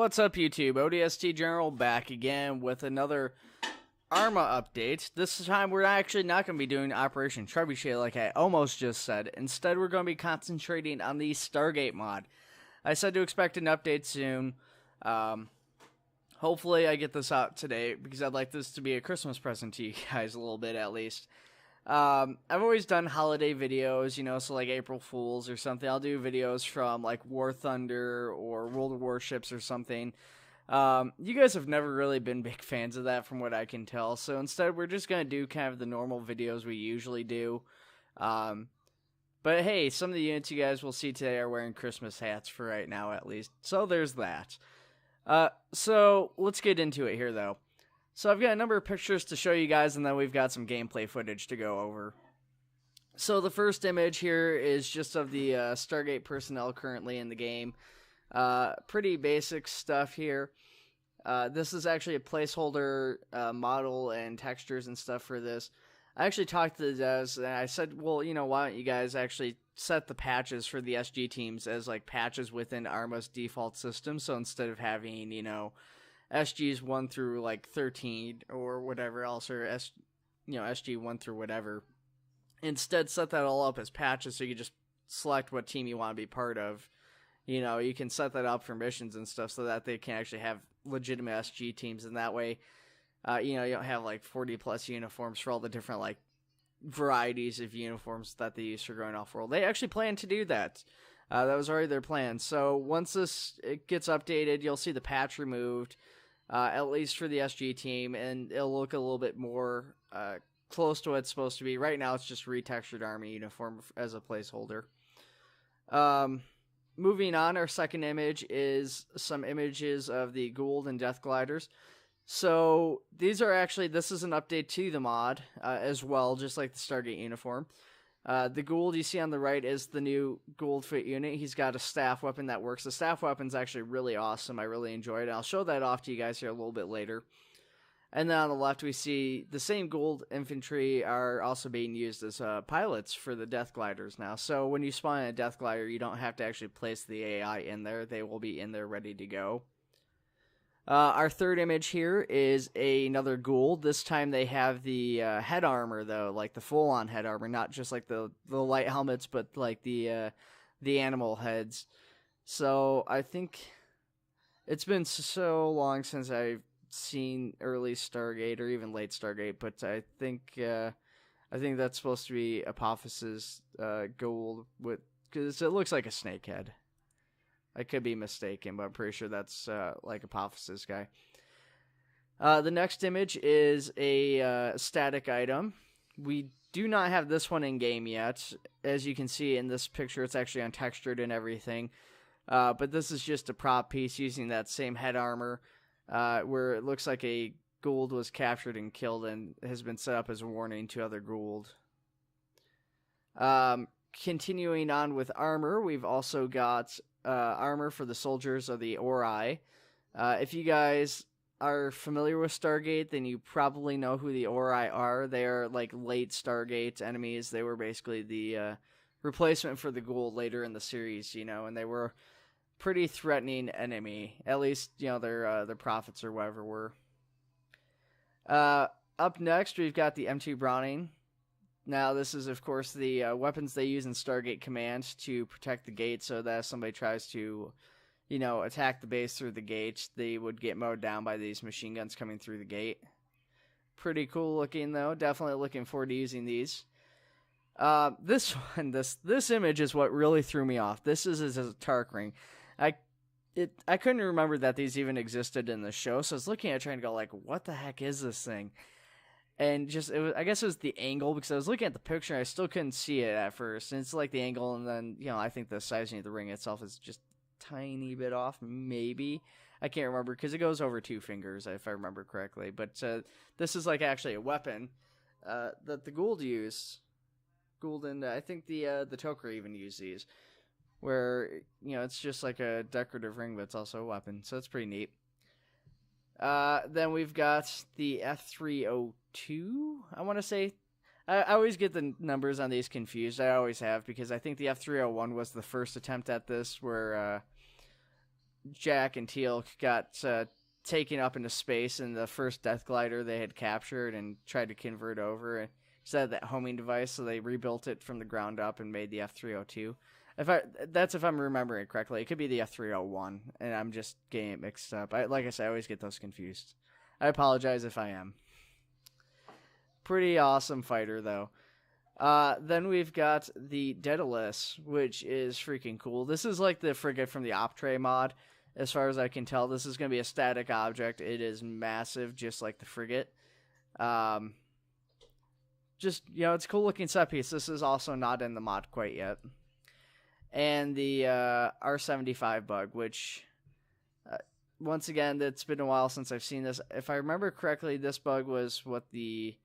What's up, YouTube? ODST General back again with another Arma update. This time we're actually not going to be doing Operation Trebuchet like I almost just said. Instead, we're going to be concentrating on the Stargate mod. I said to expect an update soon. Hopefully I get this out today because I'd like this to be a Christmas present to you guys a little bit at least. I've always done holiday videos, you know, so like April Fools or something. I'll do videos from like War Thunder or World of Warships or something. You guys have never really been big fans of that from what I can tell. So instead we're just going to do kind of the normal videos we usually do. But hey, some of the units you guys will see today are wearing Christmas hats for right now at least. So there's that. So let's get into it here though. So I've got a number of pictures to show you guys, and then we've got some gameplay footage to go over. So the first image here is just of the Stargate personnel currently in the game. Pretty basic stuff here. This is actually a placeholder model and textures and stuff for this. I actually talked to the devs, and I said, well, you know, why don't you guys actually set the patches for the SG teams as like patches within Arma's default system, so instead of having, you know, SGs 1 through like 13 or whatever else, or SG 1 through whatever. Instead, set that all up as patches so you just select what team you want to be part of. You know, you can set that up for missions and stuff so that they can actually have legitimate SG teams, and that way, you know, you don't have like 40 plus uniforms for all the different like varieties of uniforms that they use for going off-world. They actually plan to do that. That was already their plan. So once it gets updated, you'll see the patch removed. At least for the SG team, and it'll look a little bit more close to what it's supposed to be. Right now, it's just retextured Army uniform as a placeholder. Moving on, our second image is some images of the Gould and Death Gliders. So these are actually, this is an update to the mod as well, just like the Stargate uniform. The Gould you see on the right is the new Gould Fit unit. He's got a staff weapon that works. The staff weapon's actually really awesome. I really enjoyed it. I'll show that off to you guys here a little bit later. And then on the left we see the same Gould Infantry are also being used as pilots for the Death Gliders now. So when you spawn in a Death Glider, you don't have to actually place the AI in there. They will be in there ready to go. Our third image here is another Gould. This time they have the head armor, though, like the full-on head armor, not just like the light helmets, but like the animal heads. So I think it's been so long since I've seen early Stargate or even late Stargate, but I think that's supposed to be Apophyse's Gould, because it looks like a snake head. I could be mistaken, but I'm pretty sure that's like Apophyse's guy. The next image is a static item. We do not have this one in game yet. As you can see in this picture, it's actually untextured and everything. But this is just a prop piece using that same head armor, where it looks like a Gould was captured and killed and has been set up as a warning to other Gould. Continuing on with armor, we've also got armor for the soldiers of the Ori. If you guys are familiar with Stargate, then you probably know who the Ori are. They are like late Stargate enemies. They were basically the replacement for the Gould later in the series, you know, and they were pretty threatening enemy. At least, you know, their prophets or whatever were. Up next, we've got the M2 Browning. Now, this is, of course, the weapons they use in Stargate Command to protect the gate, so that if somebody tries to, you know, attack the base through the gate, they would get mowed down by these machine guns coming through the gate. Pretty cool looking, though. Definitely looking forward to using these. This one, this image is what really threw me off. This is a Tark ring. I couldn't remember that these even existed in the show, so I was looking at it trying to go, like, what the heck is this thing? And just, I guess it was the angle, because I was looking at the picture and I still couldn't see it at first. And it's like the angle, and then, you know, I think the sizing of the ring itself is just a tiny bit off, maybe. I can't remember, because it goes over 2 fingers, if I remember correctly. But this is like actually a weapon that the Gould use. Gould and I think the Toker even use these. Where, you know, it's just like a decorative ring, but it's also a weapon. So it's pretty neat. Then we've got the F302, I want to say. I always get the numbers on these confused. I always have, because I think the F301 was the first attempt at this, where Jack and Teal'c got taken up into space in the first Death Glider they had captured and tried to convert over instead of that homing device, so they rebuilt it from the ground up and made the F-302. If I'm remembering it correctly. It could be the F-301, and I'm just getting it mixed up. Like I said, I always get those confused. I apologize if I am. Pretty awesome fighter, though. Then we've got the Daedalus, which is freaking cool. This is like the frigate from the Optray mod. As far as I can tell, this is going to be a static object. It is massive, just like the frigate. Just, it's a cool looking set piece. This is also not in the mod quite yet. And the R75 bug, which, once again, it's been a while since I've seen this. If I remember correctly, this bug was what the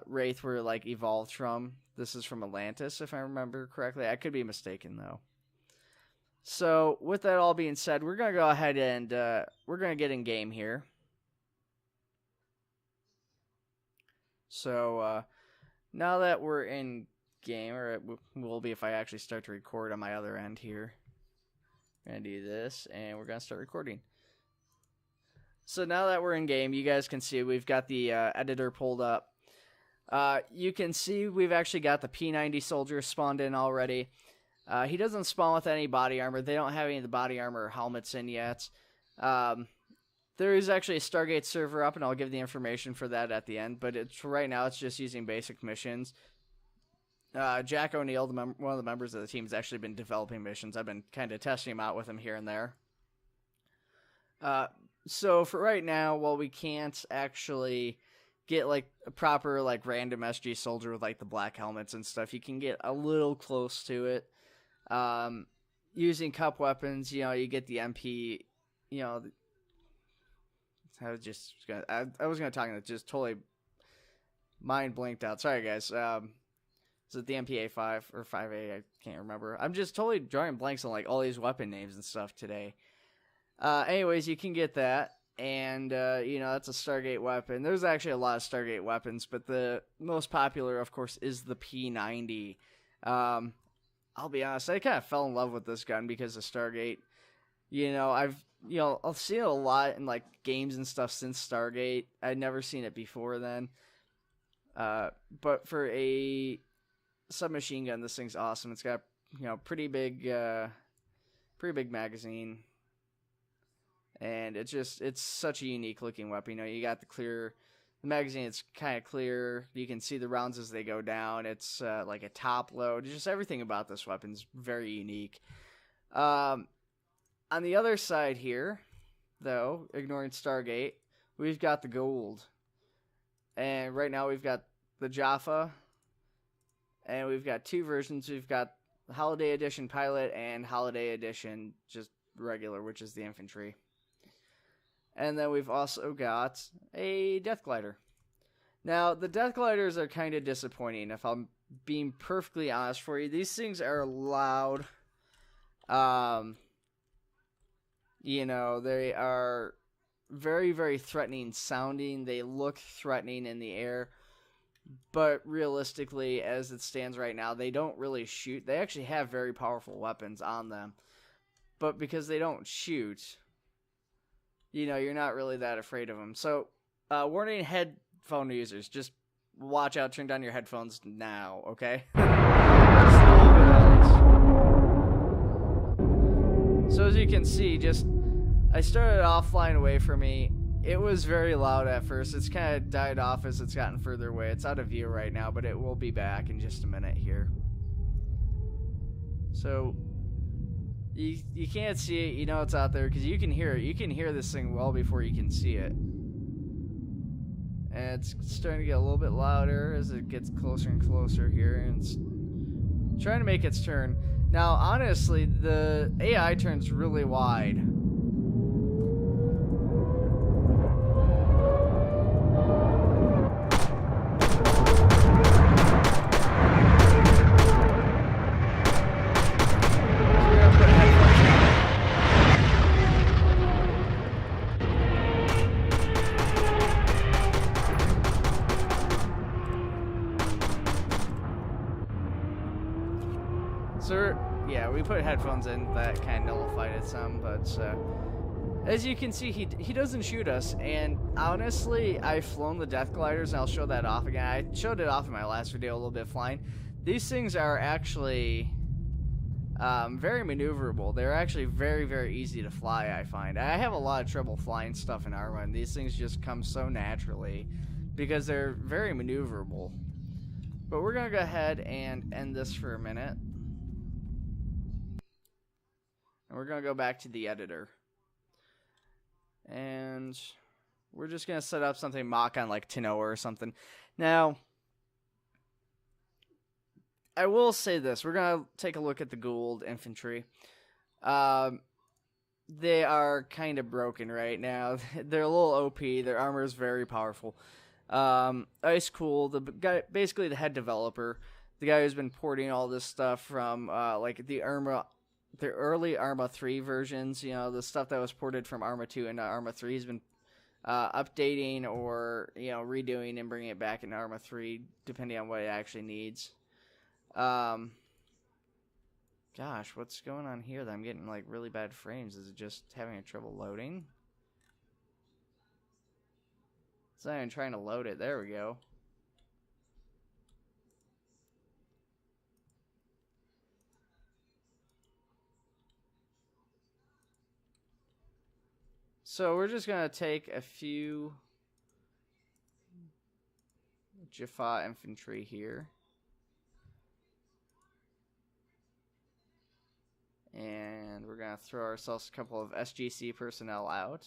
Wraith were like evolved from. This is from Atlantis, if I remember correctly. I could be mistaken, though. So, with that all being said, we're going to go ahead and we're going to get in game here. So, now that we're in game, or it will be if I actually start to record on my other end here. We're going to do this, and we're going to start recording. So, now that we're in game, you guys can see we've got the editor pulled up. You can see we've actually got the P90 soldier spawned in already. He doesn't spawn with any body armor. They don't have any of the body armor or helmets in yet. There is actually a Stargate server up, and I'll give the information for that at the end. But right now, it's just using basic missions. Jack O'Neill, one of the members of the team, has actually been developing missions. I've been kind of testing him out with him here and there. So for right now, while we can't actually get like a proper like random SG soldier with like the black helmets and stuff, you can get a little close to it. Using cup weapons, you get the MP, I was gonna talk and it just totally mind blinked out. Sorry guys. Is it the MPA5 or 5A? I can't remember. I'm just totally drawing blanks on like all these weapon names and stuff today. Anyways, you can get that. And, that's a Stargate weapon. There's actually a lot of Stargate weapons, but the most popular, of course, is the P90. I'll be honest, I kind of fell in love with this gun because of Stargate. I've seen it a lot in, like, games and stuff since Stargate. I'd never seen it before then. But for a submachine gun, this thing's awesome. It's got, pretty big magazine. And it's such a unique looking weapon. You got the magazine, it's kind of clear. You can see the rounds as they go down. It's like a top load. Just everything about this weapon's very unique. On the other side here, though, ignoring Stargate, we've got the Gould. And right now we've got the Jaffa. And we've got two versions. We've got the Holiday Edition Pilot and Holiday Edition just regular, which is the Infantry. And then we've also got a Death Glider. Now, the Death Gliders are kind of disappointing, if I'm being perfectly honest for you. These things are loud. They are very, very threatening sounding. They look threatening in the air. But realistically, as it stands right now, they don't really shoot. They actually have very powerful weapons on them. But because they don't shoot, you're not really that afraid of them. So, warning headphone users, just watch out, turn down your headphones now, okay? So as you can see, I started off flying away from me. It was very loud at first. It's kind of died off as it's gotten further away. It's out of view right now, but it will be back in just a minute here. So, you can't see it, it's out there, because you can hear it. You can hear this thing well before you can see it. And it's starting to get a little bit louder as it gets closer and closer here, and it's trying to make its turn. Now, honestly, the AI turns really wide. So, yeah, we put headphones in. That kind of nullified it some, but as you can see, he doesn't shoot us. And honestly, I've flown the Death Gliders, and I'll show that off again. I showed it off in my last video a little bit flying. These things are actually very maneuverable. They're actually very, very easy to fly, I find. I have a lot of trouble flying stuff in Arma, and these things just come so naturally because they're very maneuverable. But we're going to go ahead and end this for a minute. And we're going to go back to the editor. And we're just going to set up something mock on like Tanoa or something. Now, I will say this. We're going to take a look at the Gould Infantry. They are kind of broken right now. They're a little OP. Their armor is very powerful. Ice Cool, the guy, basically the head developer, the guy who's been porting all this stuff from like the early Arma 3 versions, you know, the stuff that was ported from Arma 2 into Arma 3 has been updating or, you know, redoing and bringing it back in Arma 3 depending on what it actually needs. Gosh, what's going on here that I'm getting like really bad frames? Is it just having a trouble loading? It's not even trying to load it. There we go. So we're just going to take a few Jaffa infantry here. And we're going to throw ourselves a couple of SGC personnel out.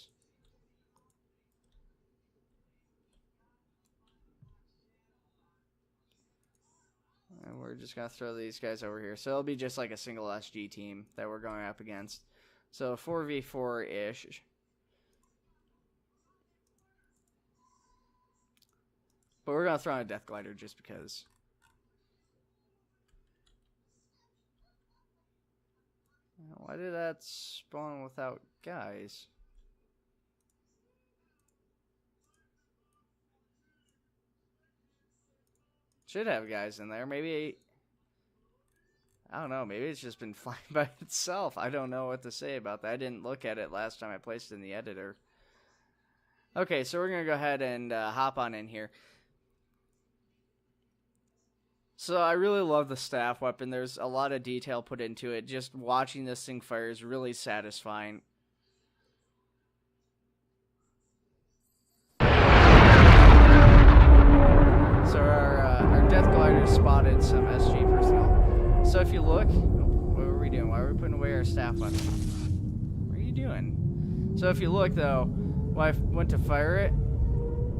And we're just going to throw these guys over here. So it'll be just like a single SG team that we're going up against. So 4v4-ish. But we're going to throw in a Death Glider just because. Why did that spawn without guys? Should have guys in there. Maybe, I don't know, maybe it's just been flying by itself. I don't know what to say about that. I didn't look at it last time I placed it in the editor. Okay, so we're going to go ahead and hop on in here. So I really love the staff weapon. There's a lot of detail put into it. Just watching this thing fire is really satisfying. So our Death Glider spotted some SG personnel. So if you look, what were we doing? Why were we putting away our staff weapon? What are you doing? So if you look though, when I went to fire it,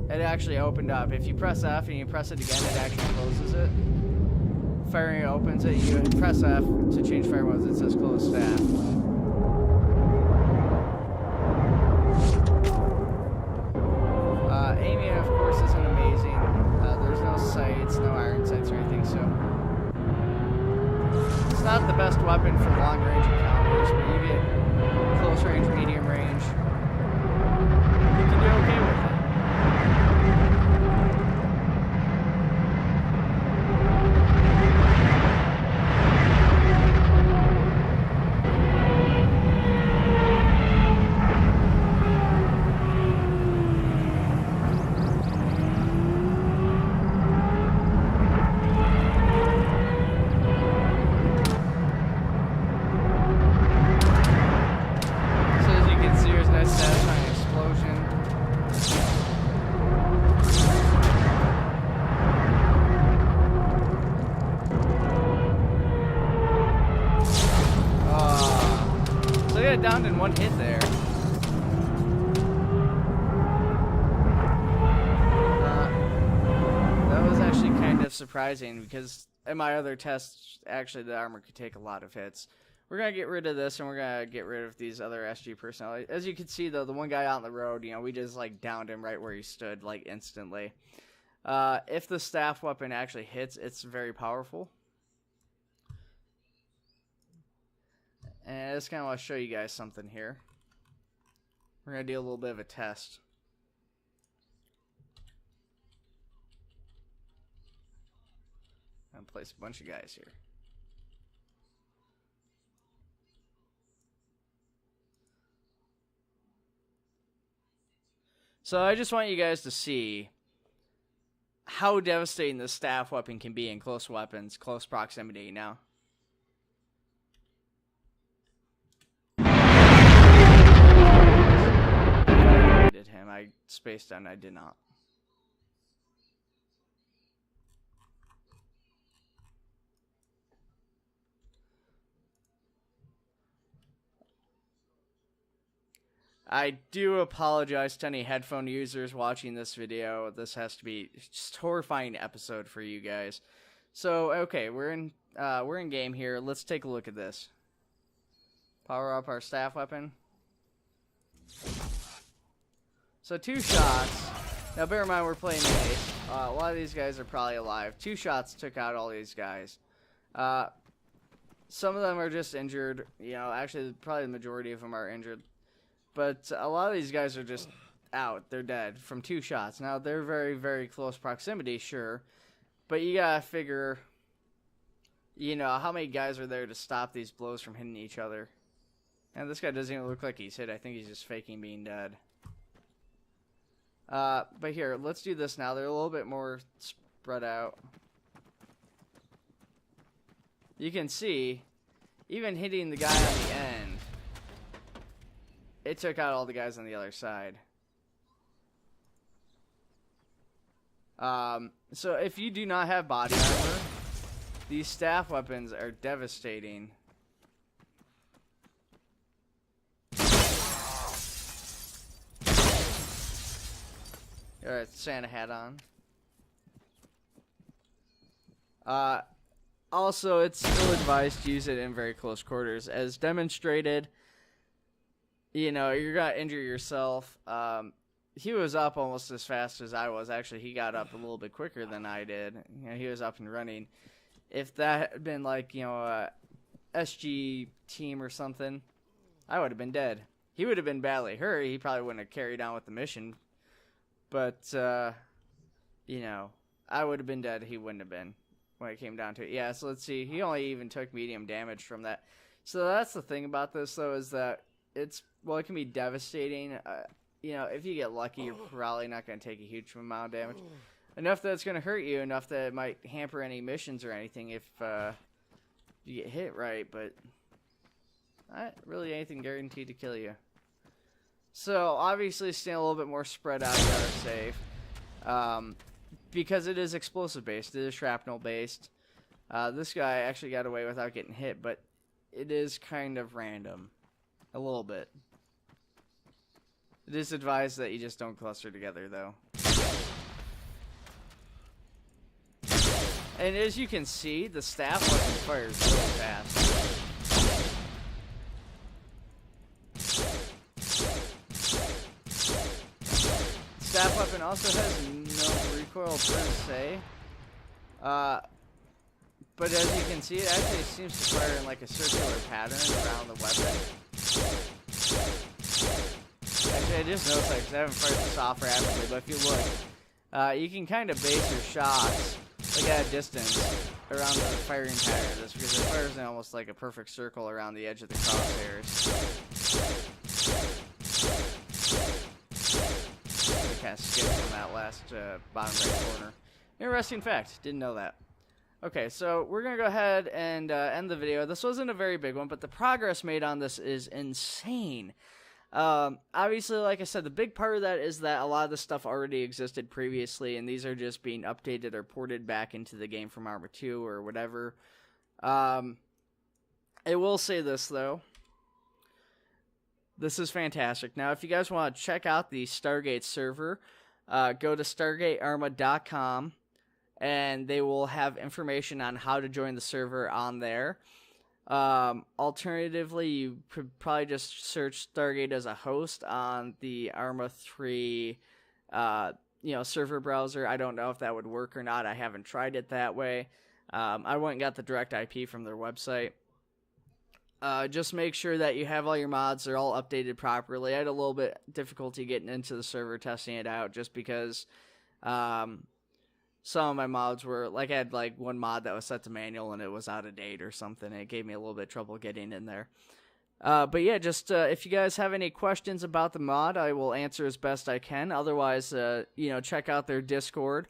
it actually opened up. If you press F and you press it again, it actually closes it. Firing opens it, you press F to change fire modes, it says close staff. Aiming, of course, isn't amazing. There's no sights, no iron sights or anything, so it's not the best weapon for long range encounters, but you get close range, medium range, you can do okay with it. Down in one hit there. That was actually kind of surprising because in my other tests, actually the armor could take a lot of hits. We're going to get rid of this and we're going to get rid of these other SG personnel. As you can see though, the one guy out on the road, you know, we just like downed him right where he stood like instantly. If the staff weapon actually hits, it's very powerful. And I just kind of want to show you guys something here. We're going to do a little bit of a test. I'm going to place a bunch of guys here. So I just want you guys to see how devastating this staff weapon can be in close weapons, close proximity now. I did him. I spaced on. I did not. I do apologize to any headphone users watching this video. This has to be just a horrifying episode for you guys. So, okay, we're in game here. Let's take a look at this. Power up our staff weapon. So 2 shots. Now bear in mind we're playing base. A lot of these guys are probably alive. 2 shots took out all these guys. Some of them are just injured. You know, actually probably the majority of them are injured. But a lot of these guys are just out. They're dead from 2 shots. Now, they're very, very close proximity, sure. But you gotta figure, you know, how many guys are there to stop these blows from hitting each other. And this guy doesn't even look like he's hit. I think he's just faking being dead. But here, let's do this now. They're a little bit more spread out. You can see, even hitting the guy on the end, it took out all the guys on the other side. So if you do not have body armor, these staff weapons are devastating. Alright, Santa hat on. Also, it's still advised to use it in very close quarters. As demonstrated, you know, you're gonna injure yourself. He was up almost as fast as I was. Actually, he got up a little bit quicker than I did. You know, he was up and running. If that had been like, you know, a SG team or something, I would have been dead. He would have been badly hurt. He probably wouldn't have carried on with the mission. But, you know, I would have been dead. He wouldn't have been when it came down to it. Yeah, so let's see. He only even took medium damage from that. So that's the thing about this, though, is that well, it can be devastating. You know, if you get lucky, you're probably not going to take a huge amount of damage. Enough that it's going to hurt you, enough that it might hamper any missions or anything if you get hit right, but not really anything guaranteed to kill you. So, obviously, staying a little bit more spread out is better safe. Because it is explosive-based, it is shrapnel-based. This guy actually got away without getting hit, but it is kind of random. A little bit. It is advised that you just don't cluster together, though. And as you can see, the staff weapon fires really fast. Staff weapon also has no recoil per se. But as you can see, it actually seems to fire in like a circular pattern around the weapon. Actually, I just noticed that because I haven't fired this off rapidly, but if you look, you can kind of base your shots like at a distance around the firing pattern of this, because it fires in almost like a perfect circle around the edge of the crosshairs. I kind of skipped on that last bottom right corner. Interesting fact, didn't know that. Okay, so we're going to go ahead and end the video. This wasn't a very big one, but the progress made on this is insane. Obviously, like I said, the big part of that is that a lot of the stuff already existed previously, and these are just being updated or ported back into the game from Arma 2 or whatever. I will say this, though. This is fantastic. Now, if you guys want to check out the Stargate server, go to StargateArma.com. And they will have information on how to join the server on there. Alternatively, you could probably just search Stargate as a host on the Arma 3, server browser. I don't know if that would work or not. I haven't tried it that way. I went and got the direct IP from their website. Just make sure that you have all your mods. They're all updated properly. I had a little bit difficulty getting into the server, testing it out, just because some of my mods were, like, I had, like, one mod that was set to manual and it was out of date or something. It gave me a little bit of trouble getting in there. But yeah, just if you guys have any questions about the mod, I will answer as best I can. Otherwise, check out their Discord.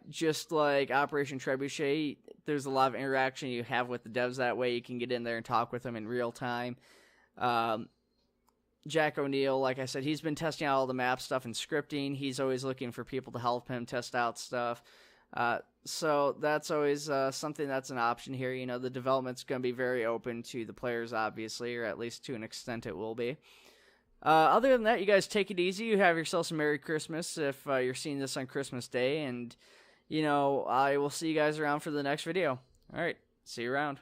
Just like Operation Trebuchet, there's a lot of interaction you have with the devs that way. You can get in there and talk with them in real time. Jack O'Neill, like I said, he's been testing out all the map stuff and scripting. He's always looking for people to help him test out stuff. So that's always something that's an option here. The development's going to be very open to the players, obviously, or at least to an extent it will be. Other than that, you guys take it easy. You have yourselves a Merry Christmas if you're seeing this on Christmas Day. And, I will see you guys around for the next video. All right, see you around.